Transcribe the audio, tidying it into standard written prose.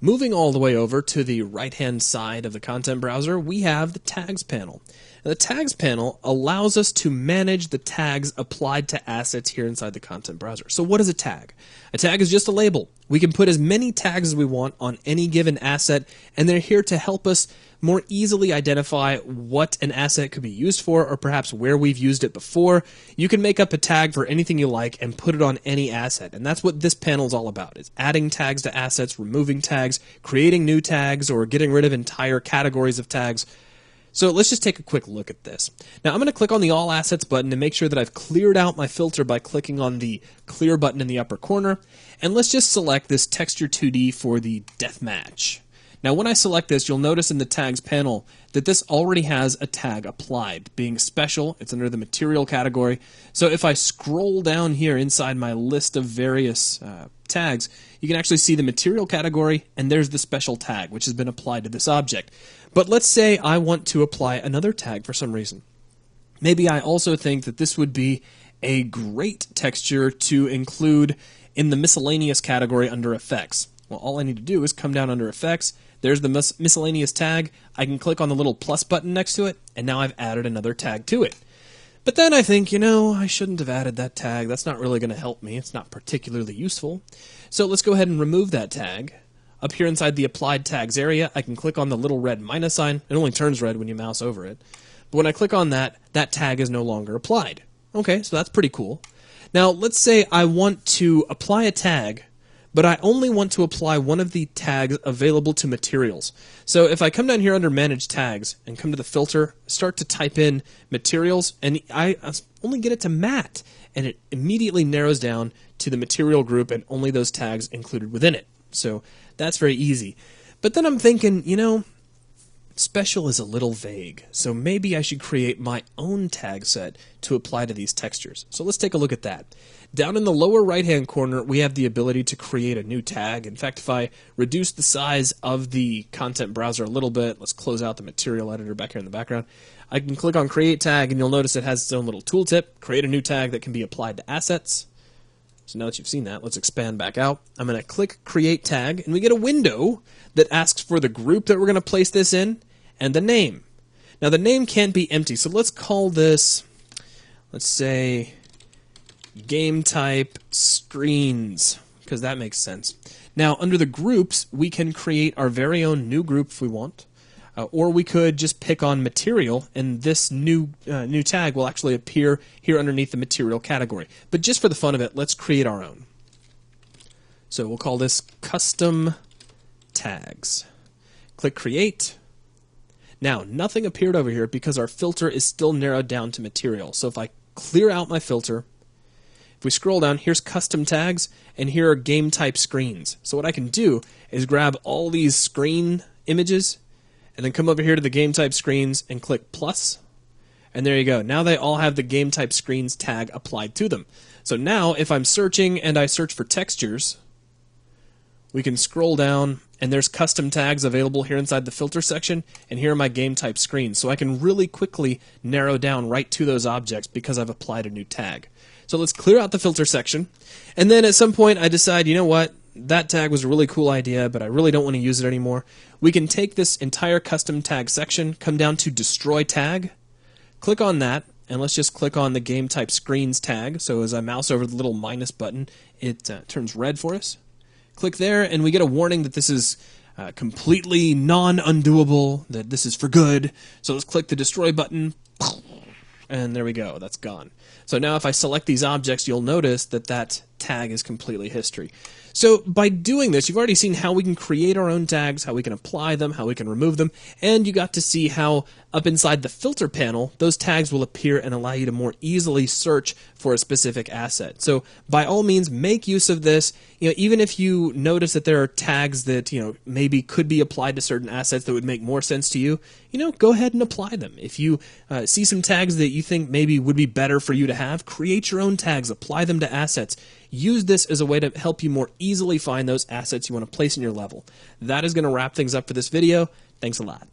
Moving all the way over to the right-hand side of the content browser, we have the Tags panel. Now, the Tags panel allows us to manage the tags applied to assets here inside the content browser. So what is a tag? A tag is just a label. We can put as many tags as we want on any given asset, and they're here to help us more easily identify what an asset could be used for, or perhaps where we've used it before. You can make up a tag for anything you like and put it on any asset, and that's what this panel is all about. It's adding tags to assets, removing tags, creating new tags, or getting rid of entire categories of tags. So let's just take a quick look at this. Now I'm going to click on the All Assets button to make sure that I've cleared out my filter by clicking on the Clear button in the upper corner, and let's just select this Texture 2D for the Deathmatch. Now when I select this, you'll notice in the Tags panel that this already has a tag applied. Being special, it's under the Material category. So if I scroll down here inside my list of various tags, you can actually see the Material category, and there's the special tag, which has been applied to this object. But let's say I want to apply another tag for some reason. Maybe I also think that this would be a great texture to include in the Miscellaneous category under Effects. Well, all I need to do is come down under Effects. There's the Miscellaneous tag. I can click on the little plus button next to it, and now I've added another tag to it. But then I think, I shouldn't have added that tag. That's not really going to help me. It's not particularly useful. So let's go ahead and remove that tag. Up here inside the Applied Tags area, I can click on the little red minus sign. It only turns red when you mouse over it. But when I click on that, that tag is no longer applied. Okay, so that's pretty cool. Now, let's say I want to apply a tag, but I only want to apply one of the tags available to materials. So if I come down here under Manage Tags and come to the filter, start to type in materials, and I only get it to matte, and it immediately narrows down to the material group and only those tags included within it. So that's very easy. But then I'm thinking, special is a little vague, so maybe I should create my own tag set to apply to these textures. So let's take a look at that. Down in the lower right-hand corner, we have the ability to create a new tag. In fact, if I reduce the size of the content browser a little bit, let's close out the material editor back here in the background, I can click on Create Tag, and you'll notice it has its own little tooltip. Create a new tag that can be applied to assets. So now that you've seen that, let's expand back out. I'm going to click Create Tag, and we get a window that asks for the group that we're going to place this in and the name. Now the name can't be empty, so let's call this, let's say, Game Type Screens, because that makes sense. Now under the groups, we can create our very own new group if we want. Or we could just pick on material, and this new tag will actually appear here underneath the material category. But just for the fun of it, let's create our own. So we'll call this custom tags. Click Create. Now, nothing appeared over here because our filter is still narrowed down to material. So if I clear out my filter, if we scroll down, here's custom tags, and here are game type screens. So what I can do is grab all these screen images, and then come over here to the game type screens and click plus, and there you go. Now they all have the game type screens tag applied to them. So now if I'm searching and I search for textures, we can scroll down and there's custom tags available here inside the filter section, and here are my game type screens. So I can really quickly narrow down right to those objects because I've applied a new tag. So let's clear out the filter section, and then at some point I decide, you know what? That tag was a really cool idea, but I really don't want to use it anymore. We can take this entire custom tag section, come down to Destroy Tag, click on that, and let's just click on the Game Type Screens tag. So as I mouse over the little minus button, it turns red for us. Click there, and we get a warning that this is completely non-undoable, that this is for good. So let's click the Destroy button, and there we go, that's gone. So now if I select these objects, you'll notice that that tag is completely history. So by doing this, you've already seen how we can create our own tags, how we can apply them, how we can remove them, and you got to see how up inside the filter panel, those tags will appear and allow you to more easily search for a specific asset. So by all means, make use of this. Even if you notice that there are tags that, maybe could be applied to certain assets that would make more sense to you, go ahead and apply them. If you see some tags that you think maybe would be better for you to have, create your own tags, apply them to assets. Use this as a way to help you more easily find those assets you want to place in your level. That is going to wrap things up for this video. Thanks a lot.